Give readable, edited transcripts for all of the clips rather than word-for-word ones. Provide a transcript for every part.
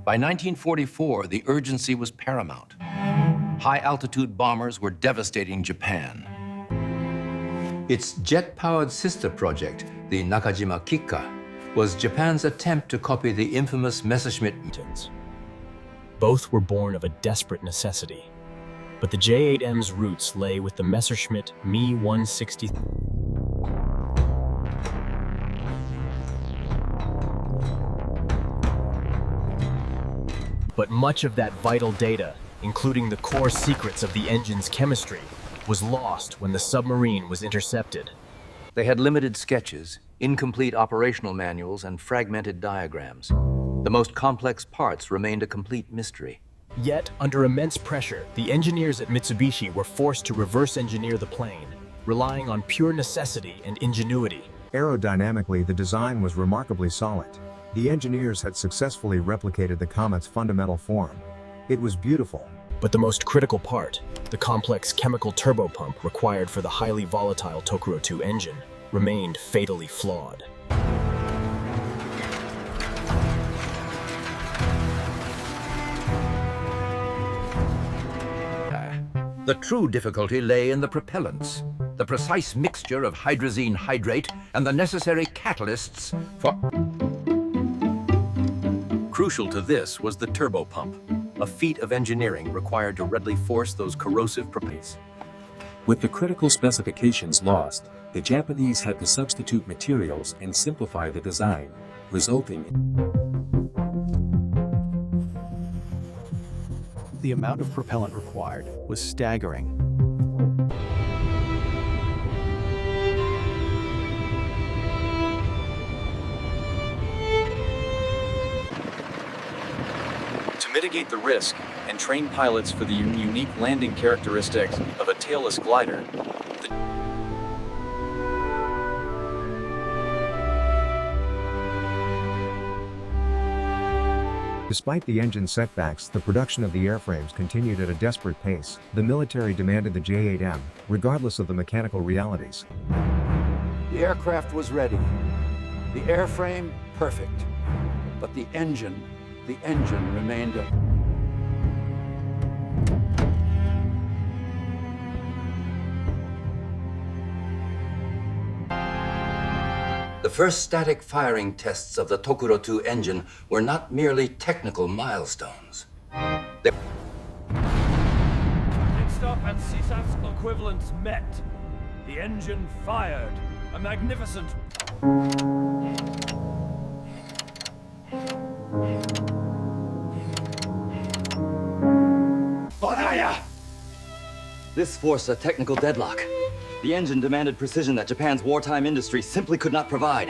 By 1944, the urgency was paramount. High-altitude bombers were devastating Japan. Its jet-powered sister project, the Nakajima Kikka, was Japan's attempt to copy the infamous Messerschmitt Me. Both were born of a desperate necessity. But the J8M's roots lay with the Messerschmitt Me 160. But much of that vital data, including the core secrets of the engine's chemistry, was lost when the submarine was intercepted. They had limited sketches, incomplete operational manuals, and fragmented diagrams. The most complex parts remained a complete mystery. Yet, under immense pressure, the engineers at Mitsubishi were forced to reverse engineer the plane, relying on pure necessity and ingenuity. Aerodynamically, the design was remarkably solid. The engineers had successfully replicated the Komet's fundamental form. It was beautiful. But the most critical part, the complex chemical turbopump required for the highly volatile Tokuro II engine, remained fatally flawed. The true difficulty lay in the propellants, the precise mixture of hydrazine hydrate and the necessary catalysts for... Crucial to this was the turbopump, a feat of engineering required to readily force those corrosive propellants. With the critical specifications lost, the Japanese had to substitute materials and simplify the design, resulting in... The amount of propellant required was staggering. To mitigate the risk and train pilots for the unique landing characteristics of a tailless glider, Despite the engine setbacks, the production of the airframes continued at a desperate pace. The military demanded the J8M, regardless of the mechanical realities. The aircraft was ready. The airframe, perfect. But the engine remained a... The first static firing tests of the Tokuro II engine were not merely technical milestones. Stop and CSAF's equivalents met. The engine fired. A magnificent... This forced a technical deadlock. The engine demanded precision that Japan's wartime industry simply could not provide.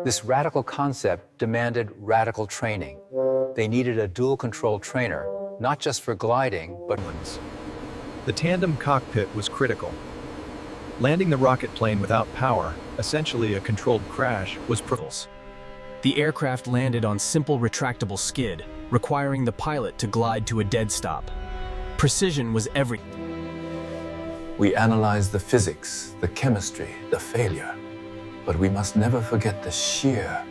This radical concept demanded radical training. They needed a dual-control trainer, not just for gliding, but... The tandem cockpit was critical. Landing the rocket plane without power, essentially a controlled crash, was The aircraft landed on simple retractable skid, requiring the pilot to glide to a dead stop. Precision was everything. We analyzed the physics, the chemistry, the failure, but we must never forget the sheer...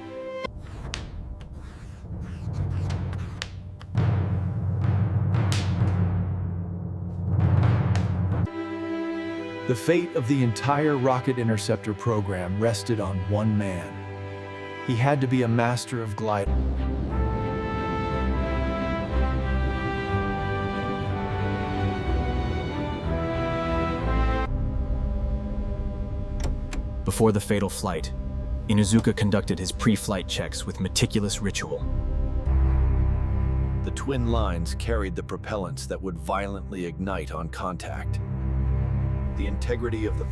The fate of the entire rocket interceptor program rested on one man. He had to be a master of gliding. Before the fatal flight, Inuzuka conducted his pre-flight checks with meticulous ritual. The twin lines carried the propellants that would violently ignite on contact. The integrity of the...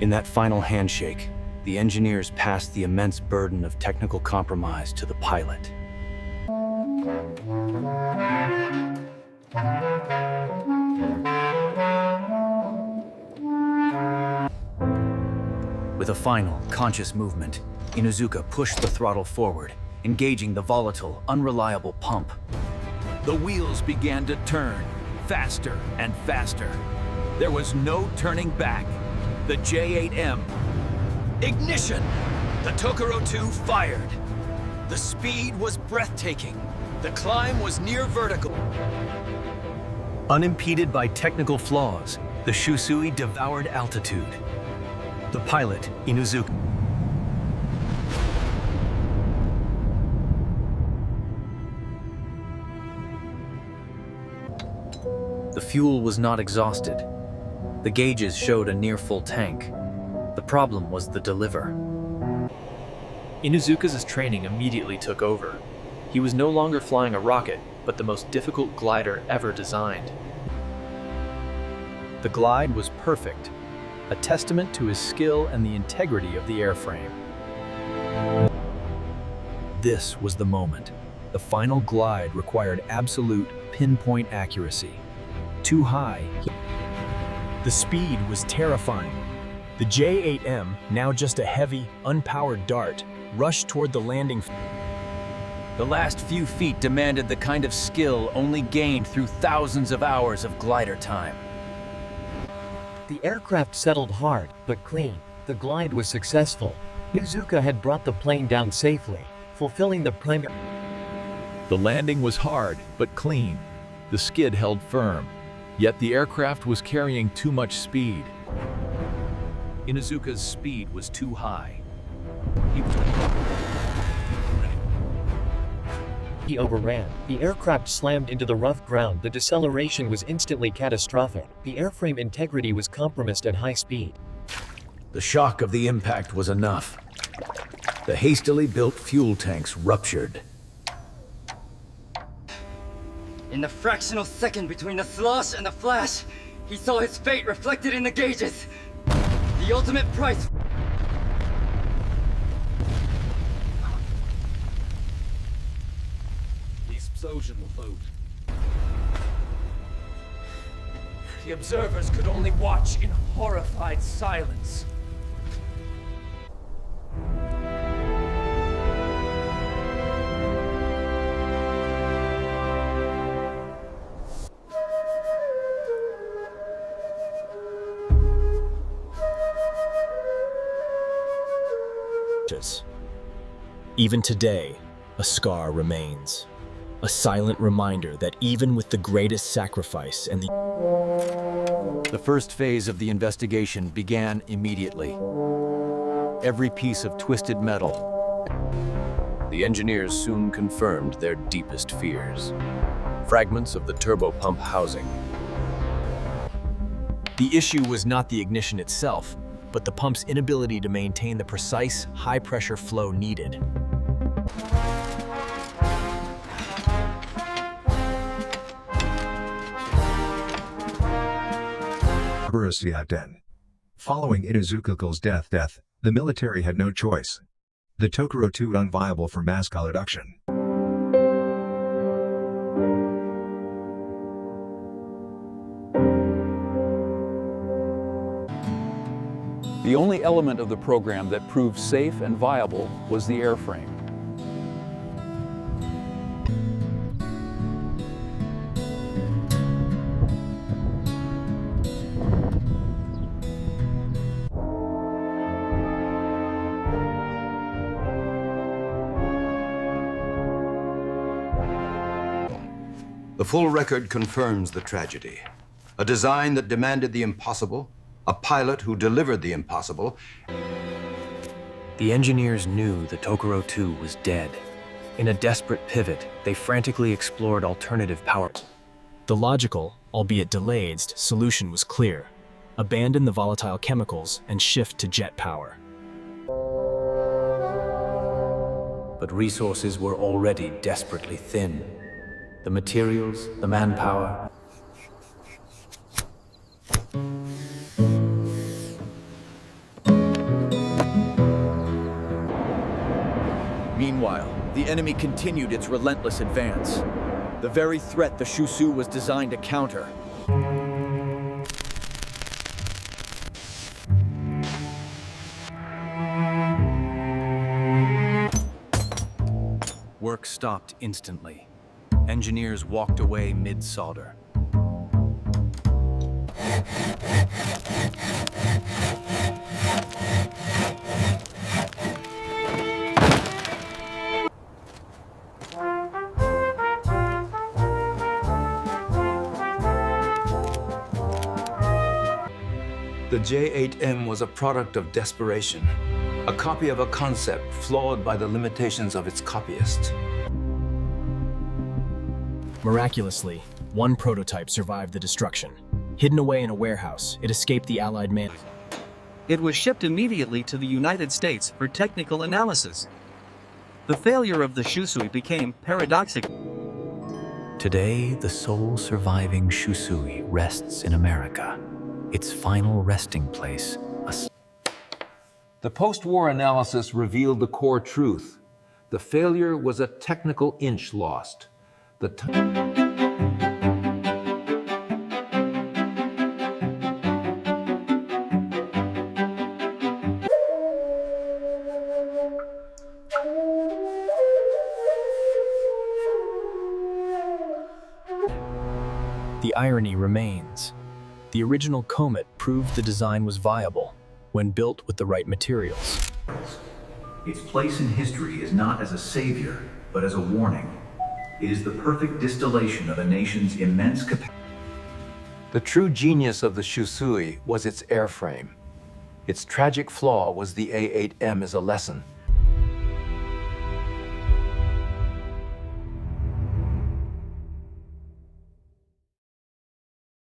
In that final handshake, the engineers passed the immense burden of technical compromise to the pilot. With a final, conscious movement, Inuzuka pushed the throttle forward, engaging the volatile, unreliable pump. The wheels began to turn, faster and faster. There was no turning back. The J8M. Ignition! The Tokoro 2 fired. The speed was breathtaking. The climb was near vertical. Unimpeded by technical flaws, the Shusui devoured altitude. The pilot, Inuzuka. The fuel was not exhausted. The gauges showed a near-full tank. The problem was the deliver. Inuzuka's training immediately took over. He was no longer flying a rocket, but the most difficult glider ever designed. The glide was perfect, a testament to his skill and the integrity of the airframe. This was the moment. The final glide required absolute pinpoint accuracy. Too high. The speed was terrifying. The J8M, now just a heavy, unpowered dart, rushed toward the landing. The last few feet demanded the kind of skill only gained through thousands of hours of glider time. The aircraft settled hard, but clean. The glide was successful. Inuzuka had brought the plane down safely, fulfilling the primary. The landing was hard, but clean. The skid held firm, yet the aircraft was carrying too much speed. Inuzuka's speed was too high. He overran. The aircraft slammed into the rough ground. The deceleration was instantly catastrophic. The airframe integrity was compromised at high speed. The shock of the impact was enough. The hastily built fuel tanks ruptured. In the fractional second between the slosh and the flash, he saw his fate reflected in the gauges. The ultimate price. The explosion followed. The observers could only watch in horrified silence. Even today, a scar remains. A silent reminder that even with the greatest sacrifice and The first phase of the investigation began immediately. Every piece of twisted metal. The engineers soon confirmed their deepest fears. Fragments of the turbopump housing. The issue was not the ignition itself, but the pump's inability to maintain the precise, high-pressure flow needed. Following Inuzuka's death, the military had no choice. The Tokoro 2 unviable for mass production. The only element of the program that proved safe and viable was the airframe. The full record confirms the tragedy. A design that demanded the impossible, a pilot who delivered the impossible. The engineers knew the Tokoro 2 was dead. In a desperate pivot, they frantically explored alternative power. The logical, albeit delayed, solution was clear. Abandon the volatile chemicals and shift to jet power. But resources were already desperately thin. The materials, the manpower. Meanwhile, the enemy continued its relentless advance. The very threat the Shusui was designed to counter. Work stopped instantly. Engineers walked away mid-solder. The J8M was a product of desperation, a copy of a concept flawed by the limitations of its copyist. Miraculously, one prototype survived the destruction. Hidden away in a warehouse, it escaped the Allied man. It was shipped immediately to the United States for technical analysis. The failure of the Shusui became paradoxical. Today, the sole surviving Shusui rests in America, its final resting place. The post-war analysis revealed the core truth. The failure was a technical inch lost. The irony remains. The original Komet proved the design was viable when built with the right materials. Its place in history is not as a savior, but as a warning. It is the perfect distillation of a nation's immense capacity. The true genius of the Shusui was its airframe. Its tragic flaw was the A8M as a lesson.